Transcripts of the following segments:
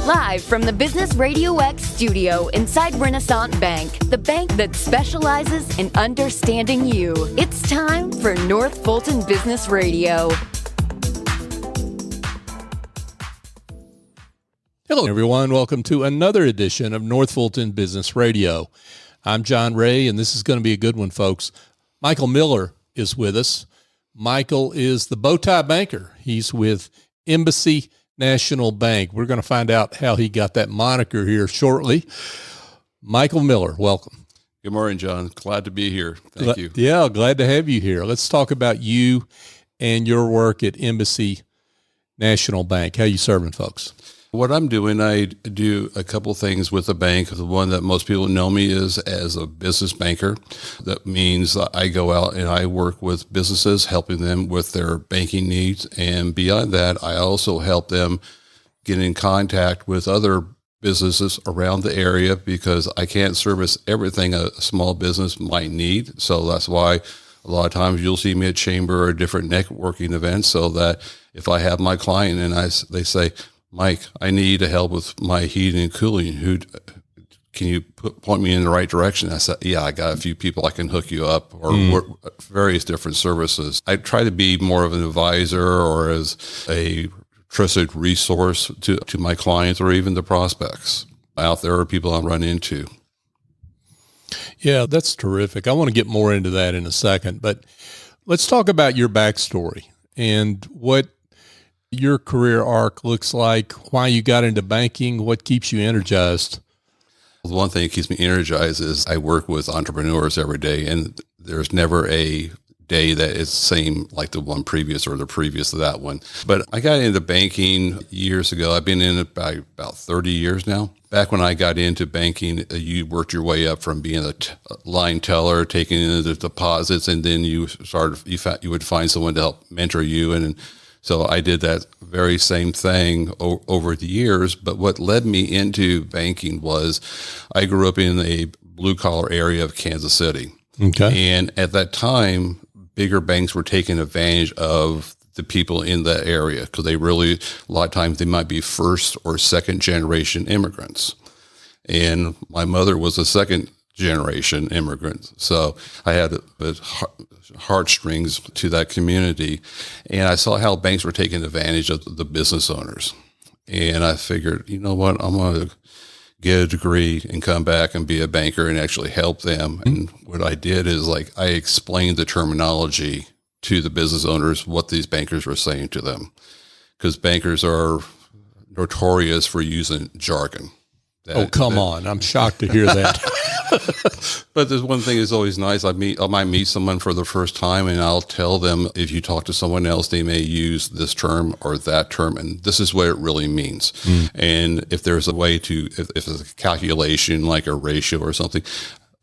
Live from the Business RadioX studio inside Renaissance Bank, the bank that specializes in understanding you. It's time for North Fulton Business Radio. Hello, everyone. Welcome to another edition of North Fulton Business Radio. I'm John Ray, and this is going to be a good one, folks. Michael Miller is with us. Michael is the Bowtie Banker. He's with Embassy National Bank. We're going to find out how he got that moniker here shortly. Michael Miller, welcome. Good morning, John. Glad to be here. Thank you. Yeah, glad to have you here. Let's talk about you and your work at Embassy National Bank. How you serving folks? What I'm doing, I do a couple things with the bank. The one that most people know me is as a business banker. That means I go out and I work with businesses, helping them with their banking needs. And beyond that, I also help them get in contact with other businesses around the area because I can't service everything a small business might need. So that's why a lot of times you'll see me at chamber or different networking events, so that if I have my client and they say, Mike, I need help with my heating and cooling. Can you point me in the right direction? I said, yeah, I got a few people I can hook you up, or various different services. I try to be more of an advisor or as a trusted resource to my clients or even the prospects out there or people I run into. Yeah, that's terrific. I want to get more into that in a second, but let's talk about your backstory and what your career arc looks like, why you got into banking, what keeps you energized. The one thing that keeps me energized is I work with entrepreneurs every day, and there's never a day that is the same like the one previous or the previous to that one. But I got into banking years ago. I've been in it by about 30 years now. Back when I got into banking, you worked your way up from being a line teller, taking in the deposits, and then you would find someone to help mentor you. And so I did that very same thing over the years. But what led me into banking was I grew up in a blue-collar area of Kansas City. Okay. And at that time, bigger banks were taking advantage of the people in that area because a lot of times they might be first or second generation immigrants. And my mother was a second generation immigrant. So I had heartstrings to that community. And I saw how banks were taking advantage of the business owners. And I figured, you know what, I'm going to get a degree and come back and be a banker and actually help them. And what I did is I explained the terminology to the business owners, what these bankers were saying to them. Because bankers are notorious for using jargon. Come on. I'm shocked to hear that. But there's one thing that's always nice. I might meet someone for the first time, and I'll tell them, if you talk to someone else, they may use this term or that term, and this is what it really means. And if there's a way if it's a calculation, like a ratio or something,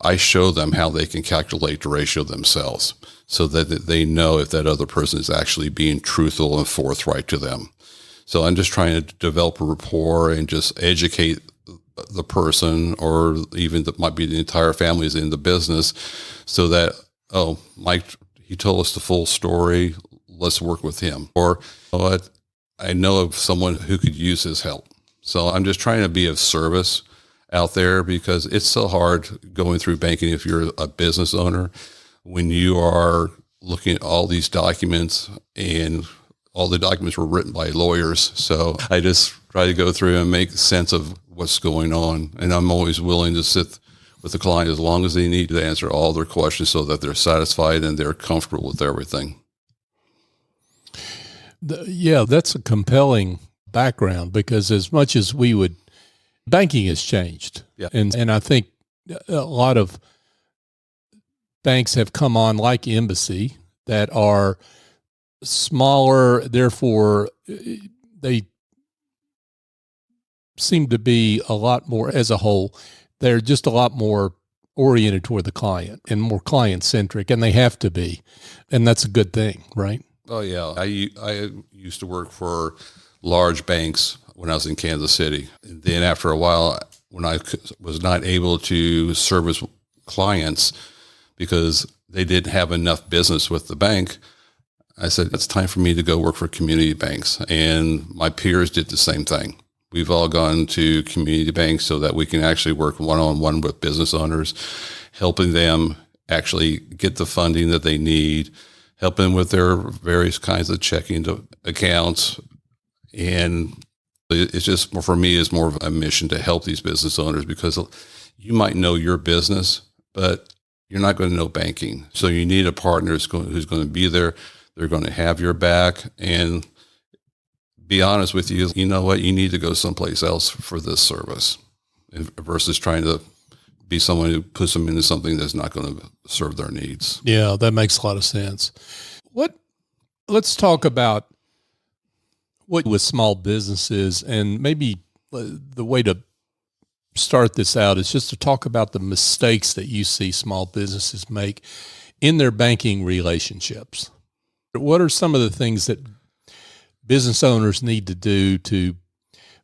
I show them how they can calculate the ratio themselves so that they know if that other person is actually being truthful and forthright to them. So I'm just trying to develop a rapport and just educate the person, or even that might be the entire family is in the business, so that, Mike, he told us the full story, let's work with him. Or, I know of someone who could use his help. So I'm just trying to be of service out there, because it's so hard going through banking if you're a business owner, when you are looking at all these documents, and all the documents were written by lawyers. So I just try to go through and make sense of what's going on. And I'm always willing to sit with the client as long as they need to answer all their questions so that they're satisfied and they're comfortable with everything. Yeah, that's a compelling background, because as much as banking has changed. Yeah. And I think a lot of banks have come on, like Embassy, that are smaller, therefore they seem to be a lot more, as a whole, they're just a lot more oriented toward the client and more client-centric, and they have to be. And that's a good thing, right? Oh, yeah. I used to work for large banks when I was in Kansas City. And then after a while, when I was not able to service clients because they didn't have enough business with the bank, I said, it's time for me to go work for community banks. And my peers did the same thing. We've all gone to community banks so that we can actually work one-on-one with business owners, helping them actually get the funding that they need, helping with their various kinds of checking accounts. And it's just, for me, is more of a mission to help these business owners, because you might know your business, but you're not going to know banking. So you need a partner who's going to be there. They're going to have your back. And be honest with you, you know what? You need to go someplace else for this service versus trying to be someone who puts them into something that's not going to serve their needs. Yeah, that makes a lot of sense. Let's talk about what with small businesses, and maybe the way to start this out is just to talk about the mistakes that you see small businesses make in their banking relationships. What are some of the things that business owners need to do to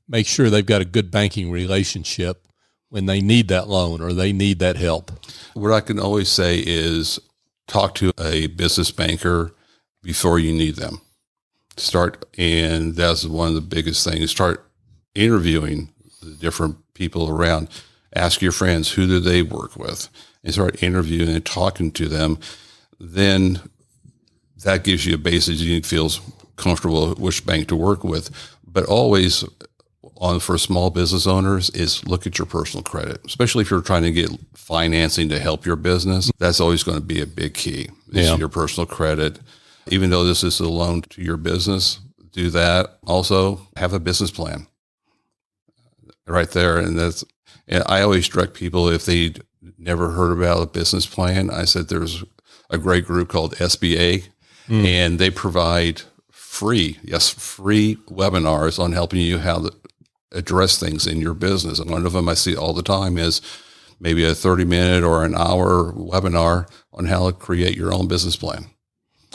make sure they've got a good banking relationship when they need that loan or they need that help? What I can always say is talk to a business banker before you need them. And that's one of the biggest things. Start interviewing the different people around. Ask your friends, who do they work with? And start interviewing and talking to them. Then that gives you a basis you feel comfortable which bank to work with. But always for small business owners is look at your personal credit, especially if you're trying to get financing to help your business. That's always going to be a big key. Is your personal credit. Even though this is a loan to your business, do that. Also, have a business plan right there. And I always direct people, if they never heard about a business plan, I said there's a great group called SBA, and they provide free webinars on helping you how to address things in your business. And one of them I see all the time is maybe a 30-minute or an hour webinar on how to create your own business plan.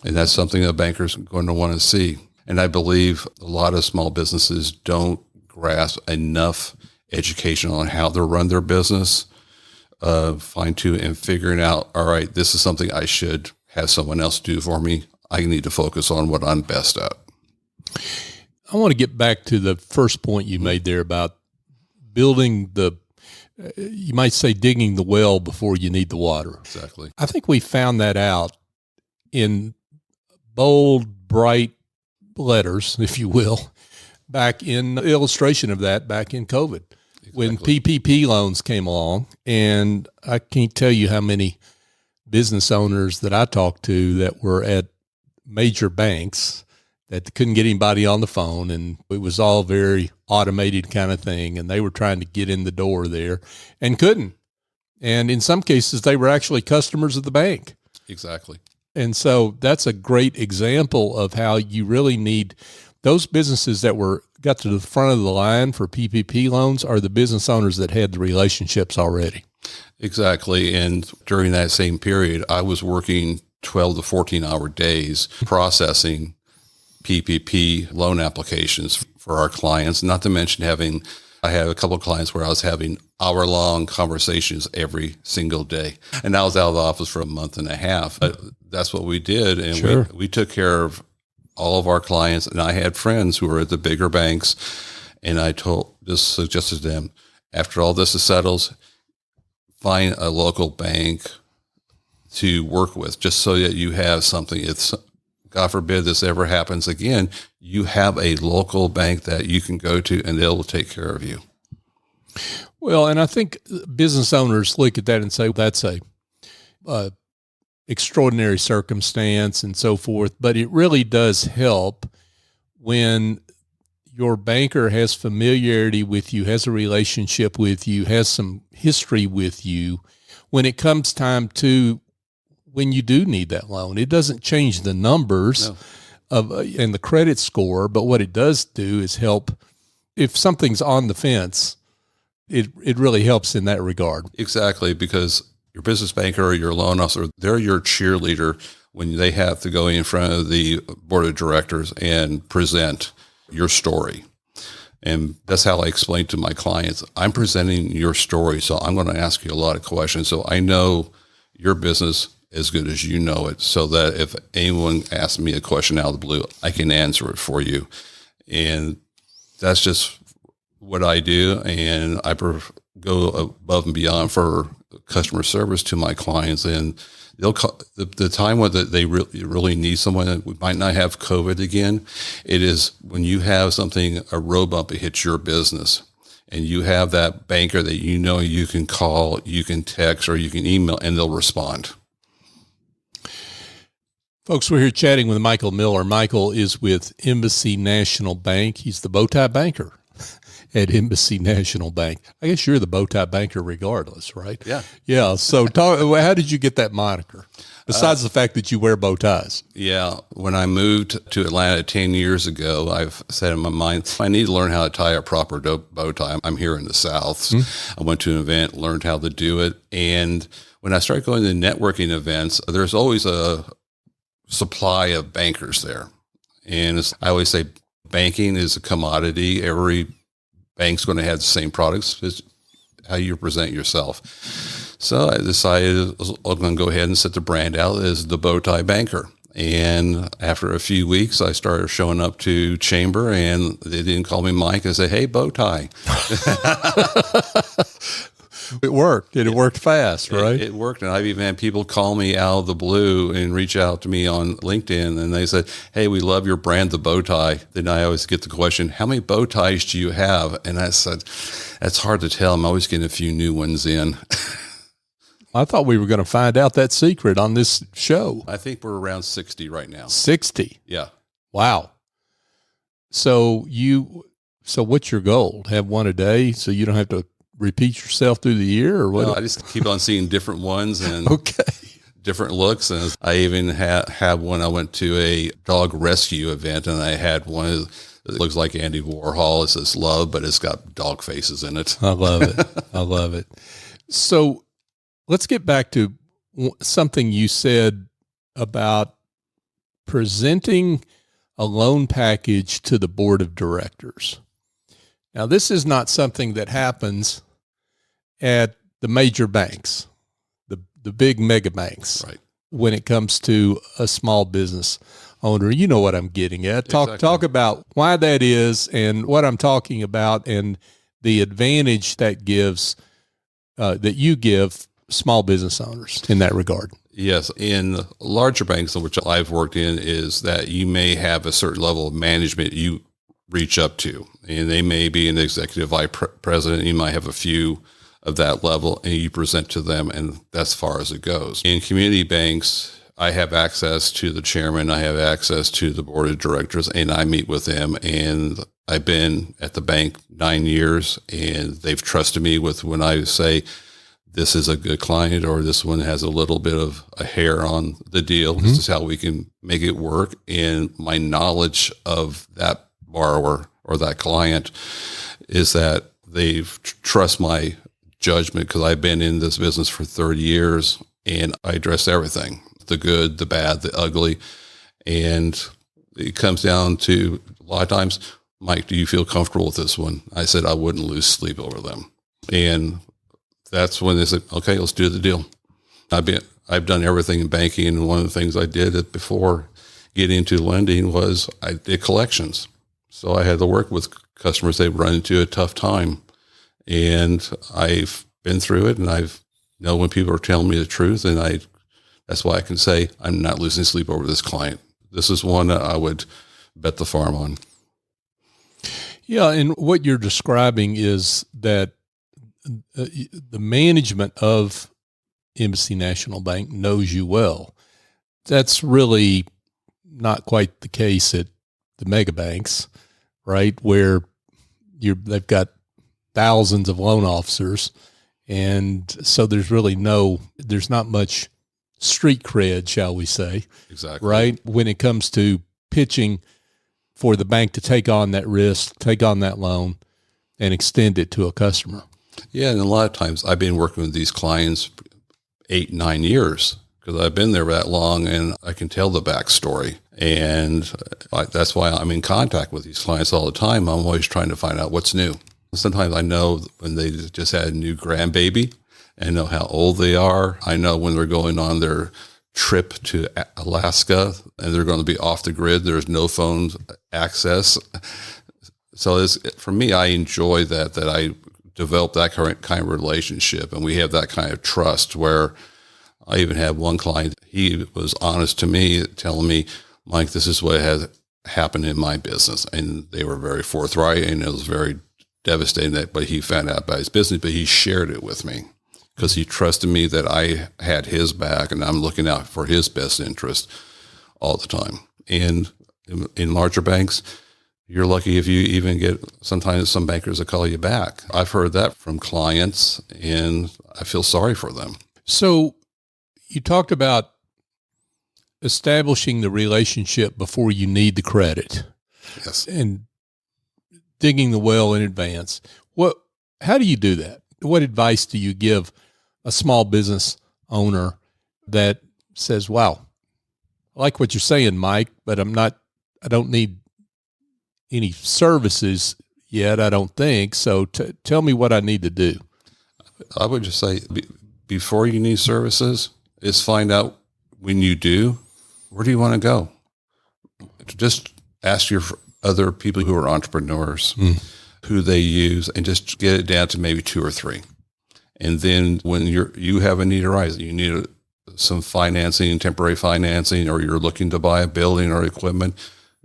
And that's something that bankers are going to want to see. And I believe a lot of small businesses don't grasp enough education on how to run their business, fine-tune and figuring out, all right, this is something I should have someone else do for me. I need to focus on what I'm best at. I want to get back to the first point you made there about building you might say digging the well before you need the water. Exactly. I think we found that out in bold, bright letters, if you will, back in the illustration of that back in COVID. Exactly. When PPP loans came along, and I can't tell you how many business owners that I talked to that were at major banks that couldn't get anybody on the phone, and it was all very automated kind of thing, and they were trying to get in the door there and couldn't. And in some cases, they were actually customers of the bank. Exactly. And so that's a great example of how you really need those businesses that got to the front of the line for PPP loans are the business owners that had the relationships already. Exactly. And during that same period, I was working 12 to 14-hour days processing PPP loan applications for our clients, not to mention I had a couple of clients where I was having hour-long conversations every single day. And I was out of the office for a month and a half. But that's what we did. And Sure. we took care of all of our clients. And I had friends who were at the bigger banks. And I suggested to them, after all this is settled, find a local bank to work with, just so that you have something. If, God forbid this ever happens again, you have a local bank that you can go to and they'll take care of you. Well, and I think business owners look at that and say, that's a extraordinary circumstance and so forth. But it really does help when your banker has familiarity with you, has a relationship with you, has some history with you. When it comes time to when you do need that loan, it doesn't change the numbers and the credit score, but what it does do is help. If something's on the fence, it really helps in that regard. Exactly, because your business banker or your loan officer, they're your cheerleader when they have to go in front of the board of directors and present your story. And that's how I explain to my clients, I'm presenting your story, so I'm going to ask you a lot of questions. So I know your business as good as you know it, so that if anyone asks me a question out of the blue, I can answer it for you. And that's just what I do, and I go above and beyond for customer service to my clients. And they'll call the time when they really need someone that we might not have COVID again. It is when you have something, a road bump that hits your business, and you have that banker that you can call, you can text, or you can email, and they'll respond. Folks, we're here chatting with Michael Miller. Michael is with Embassy National Bank. He's the bow tie banker at Embassy National Bank. I guess you're the bow tie banker regardless, right? Yeah. Yeah. So how did you get that moniker? Besides the fact that you wear bow ties. Yeah. When I moved to Atlanta 10 years ago, I've said in my mind, I need to learn how to tie a proper bow tie. I'm here in the South. I went to an event, learned how to do it. And when I started going to networking events, there's always a supply of bankers there. And I always say banking is a commodity. Every bank's going to have the same products as how you present yourself. So I decided I'm going to go ahead and set the brand out as the bow tie banker. And after a few weeks, I started showing up to chamber, and they didn't call me Mike. I said, "Hey, bow tie." It worked. It worked fast, right? It worked. And I've even had people call me out of the blue and reach out to me on LinkedIn. And they said, "Hey, we love your brand, the bow tie." Then I always get the question, "How many bow ties do you have?" And I said, "That's hard to tell. I'm always getting a few new ones in." I thought we were going to find out that secret on this show. I think we're around 60 right now. 60? Yeah. Wow. So what's your goal? Have one a day so you don't have to repeat yourself through the year, or what? No, I just keep on seeing different ones and okay, different looks. And I even had one. I went to a dog rescue event, and I had one that looks like Andy Warhol. It says "love," but it's got dog faces in it. I love it. I love it. So let's get back to something you said about presenting a loan package to the board of directors. Now, this is not something that happens at the major banks, the big mega banks, Right. When it comes to a small business owner. You know what I'm getting at. Talk about why that is and what I'm talking about and the advantage that gives that you give small business owners in that regard. Yes. In larger banks, which I've worked in, is that you may have a certain level of management you reach up to, and they may be an executive vice president. You might have a few of that level, and you present to them, and that's as far as it goes. In community banks, I have access to the chairman, I have access to the board of directors, and I meet with them. And I've been at the bank 9 years, and they've trusted me with when I say, this is a good client, or this one has a little bit of a hair on the deal. Mm-hmm. This is how we can make it work. And my knowledge of that borrower or that client is that they trust my judgment, because I've been in this business for 30 years and I address everything, the good, the bad, the ugly. And it comes down to a lot of times, "Mike, do you feel comfortable with this one?" I said, I wouldn't lose sleep over them. And that's when they said, "Okay, let's do the deal." I've done everything in banking. And one of the things I did before getting into lending was I did collections. So I had to work with customers that run into a tough time. And I've been through it, and I've know when people are telling me the truth. And that's why I can say I'm not losing sleep over this client. This is one that I would bet the farm on. Yeah. And what you're describing is that the management of Embassy National Bank knows you well. That's really not quite the case at the mega banks, right? Where they've got thousands of loan officers. And so there's not much street cred, shall we say. Exactly. Right? When it comes to pitching for the bank to take on that risk, take on that loan, and extend it to a customer. Yeah. And a lot of times I've been working with these clients 8-9 years, because I've been there that long, and I can tell the backstory. And that's why I'm in contact with these clients all the time. I'm always trying to find out what's new. Sometimes I know when they just had a new grandbaby, and know how old they are. I know when they're going on their trip to Alaska and they're going to be off the grid. There's no phone access. So for me, I enjoy that I developed that kind of relationship, and we have that kind of trust where I even had one client, he was honest to me, telling me, Mike, this is what has happened in my business. And they were very forthright, and it was very devastating but he found out about his business, but he shared it with me because he trusted me that I had his back and I'm looking out for his best interest all the time. And in larger banks, you're lucky if you even get sometimes some bankers that call you back. I've heard that from clients, and I feel sorry for them. So you talked about establishing the relationship before you need the credit. Yes. And digging the well in advance. How do you do that? What advice do you give a small business owner that says, wow, I like what you're saying, Mike, but I don't need any services yet, I don't think. So tell me what I need to do. I would just say before you need services is find out when you do, where do you want to go? Just ask your other people who are entrepreneurs, who they use, and just get it down to maybe 2 or 3. And then when you have a need arise, you need some financing, temporary financing, or you're looking to buy a building or equipment,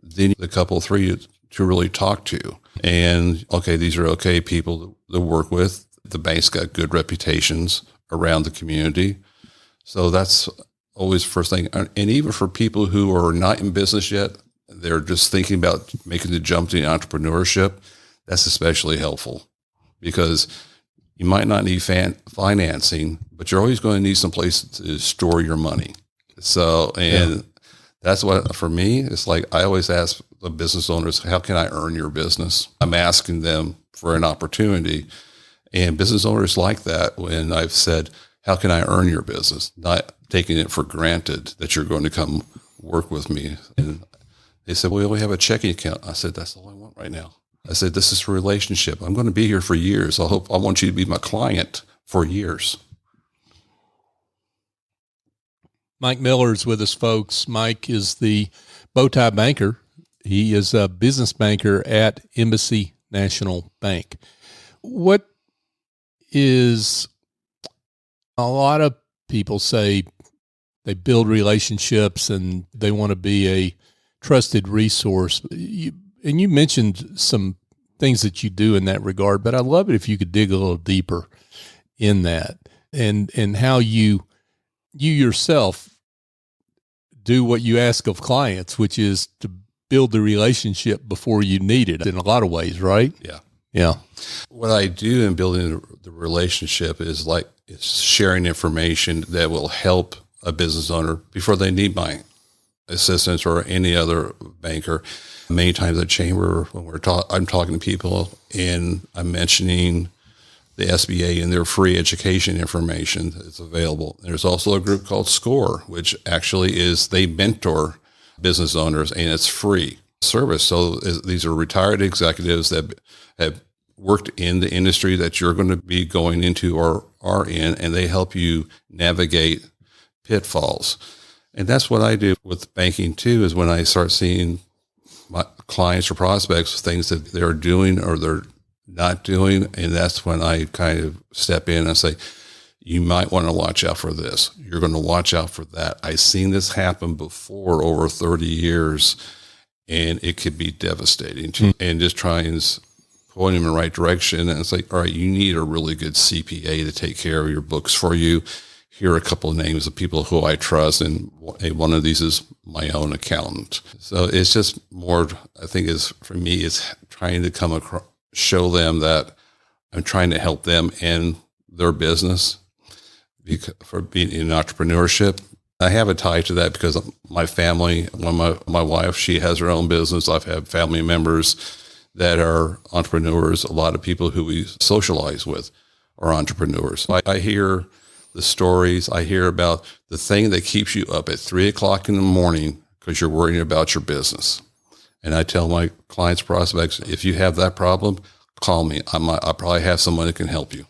then the couple 3 to really talk to. And okay, these are okay people to work with. The bank's got good reputations around the community. So that's always the first thing. And even for people who are not in business yet, they're just thinking about making the jump to entrepreneurship, that's especially helpful because you might not need financing, but you're always going to need some place to store your money. So, that's what, for me, it's like I always ask the business owners, how can I earn your business? I'm asking them for an opportunity. And business owners like that when I've said, how can I earn your business? Not taking it for granted that you're going to come work with me. And they said, well, we only have a checking account. I said, that's all I want right now. I said, this is a relationship. I'm going to be here for years. I want you to be my client for years. Mike Miller is with us, folks. Mike is the Bowtie Banker. He is a business banker at Embassy National Bank. What is a lot of people say they build relationships and they want to be a trusted resource. You mentioned some things that you do in that regard, but I'd love it if you could dig a little deeper in that and how you yourself do what you ask of clients, which is to build the relationship before you need it in a lot of ways, right? Yeah. Yeah. What I do in building the relationship is sharing information that will help a business owner before they need my assistance or any other banker. Many times at Chamber, when I'm talking to people and I'm mentioning the SBA and their free education information that's available. There's also a group called SCORE, which actually they mentor business owners, and it's free service. So these are retired executives that have worked in the industry that you're going to be going into or are in, and they help you navigate pitfalls. And that's what I do with banking too, is when I start seeing my clients or prospects, things that they're doing or they're not doing. And that's when I kind of step in and say, you might want to watch out for this. You're going to watch out for that. I've seen this happen before over 30 years, and it could be devastating. And just try and point them in the right direction. And it's like, all right, you need a really good CPA to take care of your books for you. Here are a couple of names of people who I trust, and one of these is my own accountant. So it's just more, I think, for me, is trying to come across, show them that I'm trying to help them in their business for being in entrepreneurship. I have a tie to that because my family, my wife, she has her own business. I've had family members that are entrepreneurs. A lot of people who we socialize with are entrepreneurs. I hear the stories. I hear about the thing that keeps you up at 3:00 in the morning because you're worrying about your business. And I tell my clients, prospects, if you have that problem, call me. I probably have someone that can help you.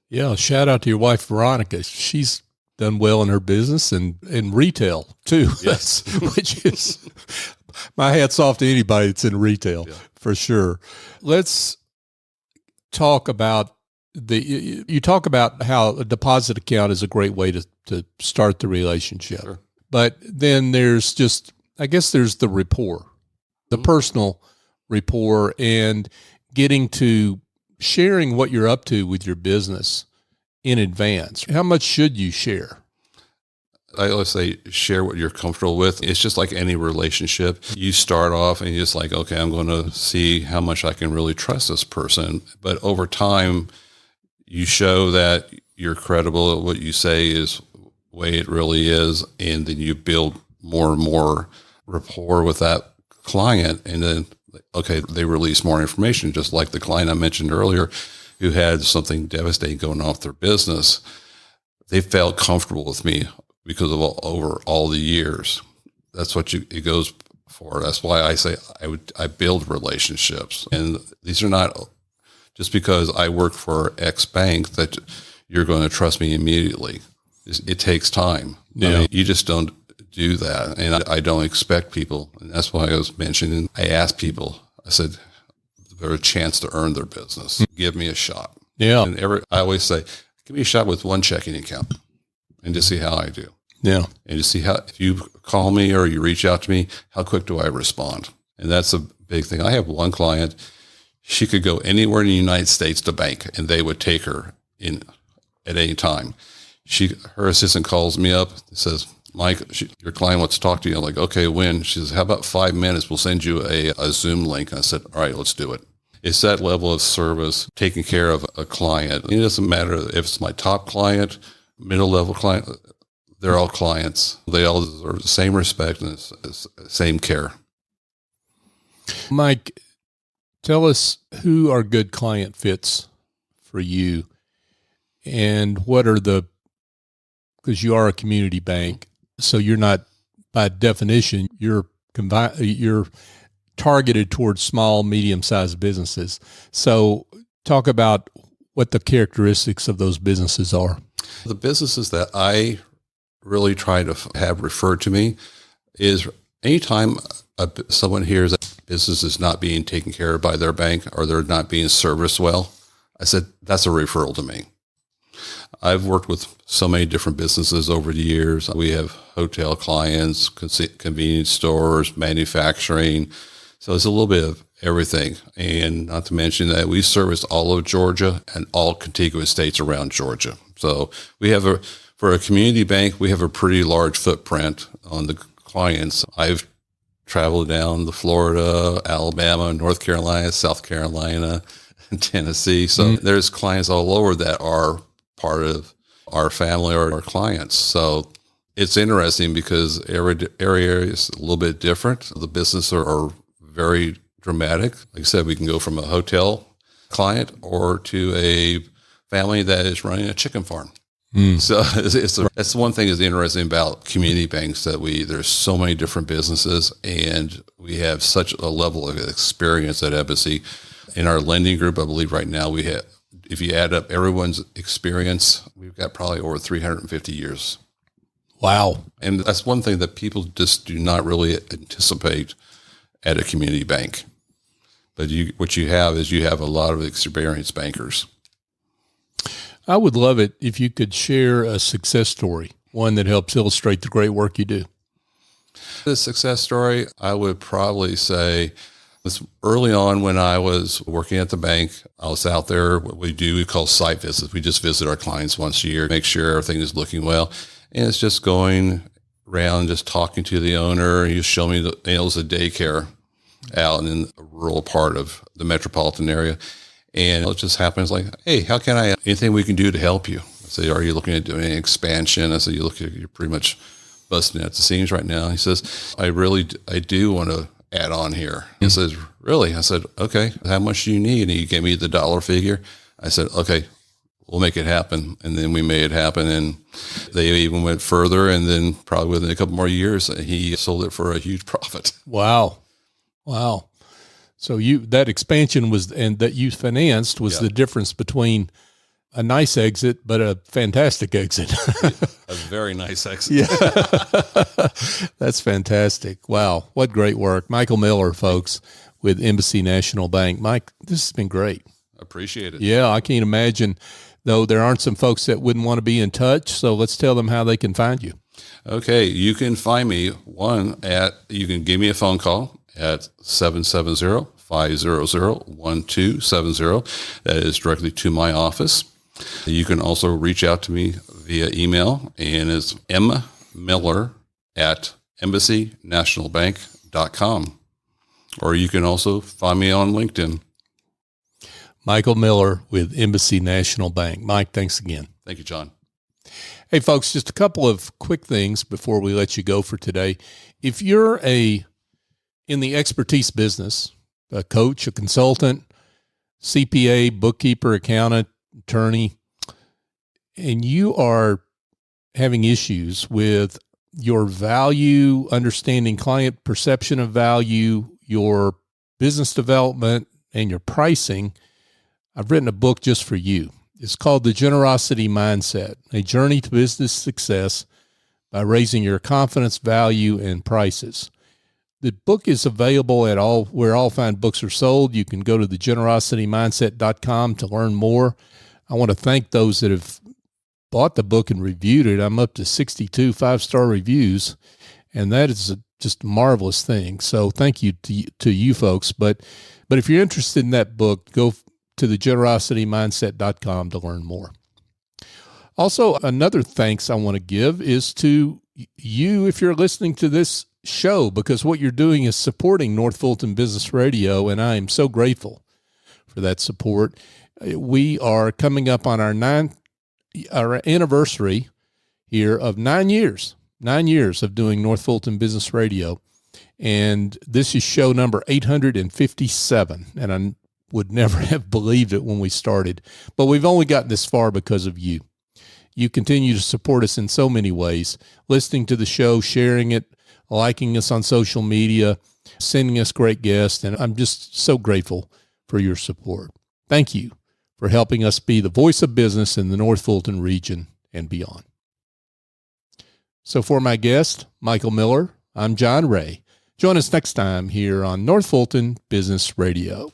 Yeah, shout out to your wife, Veronica. She's done well in her business and in retail too. Yes. Which is My hat's off to anybody that's in retail, for sure. Let's talk about you talk about how a deposit account is a great way to start the relationship. Sure. But then there's there's the rapport, the personal rapport, and getting to sharing what you're up to with your business in advance. How much should you share? I always say share what you're comfortable with. It's just like any relationship. You start off and you're just like, okay, I'm going to see how much I can really trust this person. But over time, you show that you're credible at what you say is the way it really is. And then you build more and more rapport with that client. And then, okay, they release more information, just like the client I mentioned earlier who had something devastating going on with their business. They felt comfortable with me because of over all the years. That's what it goes for. That's why I say I build relationships. And these are not just because I work for X bank that you're going to trust me immediately. It takes time. Yeah. I mean, you just don't do that. And I don't expect people. And that's why I was mentioning, I asked people, I said, there's a chance to earn their business. Give me a shot. Yeah. And I always say, give me a shot with one checking account and to see how I do. Yeah. And to see how, if you call me or you reach out to me, how quick do I respond? And that's a big thing. I have one client, she could go anywhere in the United States to bank and they would take her in at any time. Her assistant calls me up and says, Mike, your client wants to talk to you. I'm like, okay, when? She says, how about 5 minutes? We'll send you a Zoom link. And I said, all right, let's do it. It's that level of service, taking care of a client. It doesn't matter if it's my top client, middle level client, they're all clients. They all deserve the same respect and the same care. Mike, tell us who are good client fits for you and what are because you are a community bank, so you're not, by definition, you're targeted towards small, medium-sized businesses. So talk about what the characteristics of those businesses are. The businesses that I really try to have referred to me is anytime someone hears that business is not being taken care of by their bank or they're not being serviced well, I said, that's a referral to me. I've worked with so many different businesses over the years. We have hotel clients, convenience stores, manufacturing. So it's a little bit of everything. And not to mention that we service all of Georgia and all contiguous states around Georgia. So we have for a community bank, we have a pretty large footprint on the clients. I've traveled down to Florida, Alabama, North Carolina, South Carolina, and Tennessee. So there's clients all over that are part of our family or our clients. So it's interesting because every area is a little bit different. The businesses are very dramatic. Like I said, we can go from a hotel client or to a family that is running a chicken farm. So that's one thing that's interesting about community banks, that there's so many different businesses and we have such a level of experience at Embassy. In our lending group, I believe right now we have, if you add up everyone's experience, we've got probably over 350 years. Wow. And that's one thing that people just do not really anticipate at a community bank. But what you have is you have a lot of experienced bankers. I would love it if you could share a success story, one that helps illustrate the great work you do. The success story, I would probably say, this early on when I was working at the bank, I was out there. What we call site visits. We just visit our clients once a year, make sure everything is looking well. And it's just going around, just talking to the owner. He showed me it was a daycare out in a rural part of the metropolitan area. And it just happens like, hey, anything we can do to help you? I say, are you looking at doing any expansion? I said, you're pretty much busting at the seams right now. He says, I do want to add on here. He says, really? I said, okay, how much do you need? And he gave me the dollar figure. I said, okay, we'll make it happen. And then we made it happen. And they even went further. And then probably within a couple more years, he sold it for a huge profit. Wow. So that expansion that you financed was the difference between a nice exit, but a fantastic exit. A very nice exit. Yeah. That's fantastic. Wow. What great work. Michael Miller, folks, with Embassy National Bank. Mike, this has been great. Appreciate it. Yeah, I can't imagine, though there aren't some folks that wouldn't want to be in touch. So let's tell them how they can find you. Okay. You can find me, you can give me a phone call at 770-500-1270. That is directly to my office. You can also reach out to me via email, and it's mmiller@embassynationalbank.com. Or you can also find me on LinkedIn. Michael Miller with Embassy National Bank. Mike, thanks again. Thank you, John. Hey, folks, just a couple of quick things before we let you go for today. If you're in the expertise business, a coach, a consultant, CPA, bookkeeper, accountant, attorney, and you are having issues with your value, understanding client perception of value, your business development, and your pricing, I've written a book just for you. It's called The Generosity Mindset, A Journey to Business Success by Raising Your Confidence, Value, and Prices. The book is available at where all fine books are sold. You can go to thegenerositymindset.com to learn more. I want to thank those that have bought the book and reviewed it. I'm up to 62 five-star reviews, and that is just a marvelous thing. So thank you to you folks. But if you're interested in that book, go to thegenerositymindset.com to learn more. Also, another thanks I want to give is to you if you're listening to this show, because what you're doing is supporting North Fulton Business Radio, and I am so grateful for that support. We are coming up on our anniversary here of 9 years of doing North Fulton Business Radio, and this is show number 857, and I would never have believed it when we started, but we've only gotten this far because of you. You continue to support us in so many ways, listening to the show, sharing it, liking us on social media, sending us great guests, and I'm just so grateful for your support. Thank you for helping us be the voice of business in the North Fulton region and beyond. So for my guest, Michael Miller, I'm John Ray. Join us next time here on North Fulton Business Radio.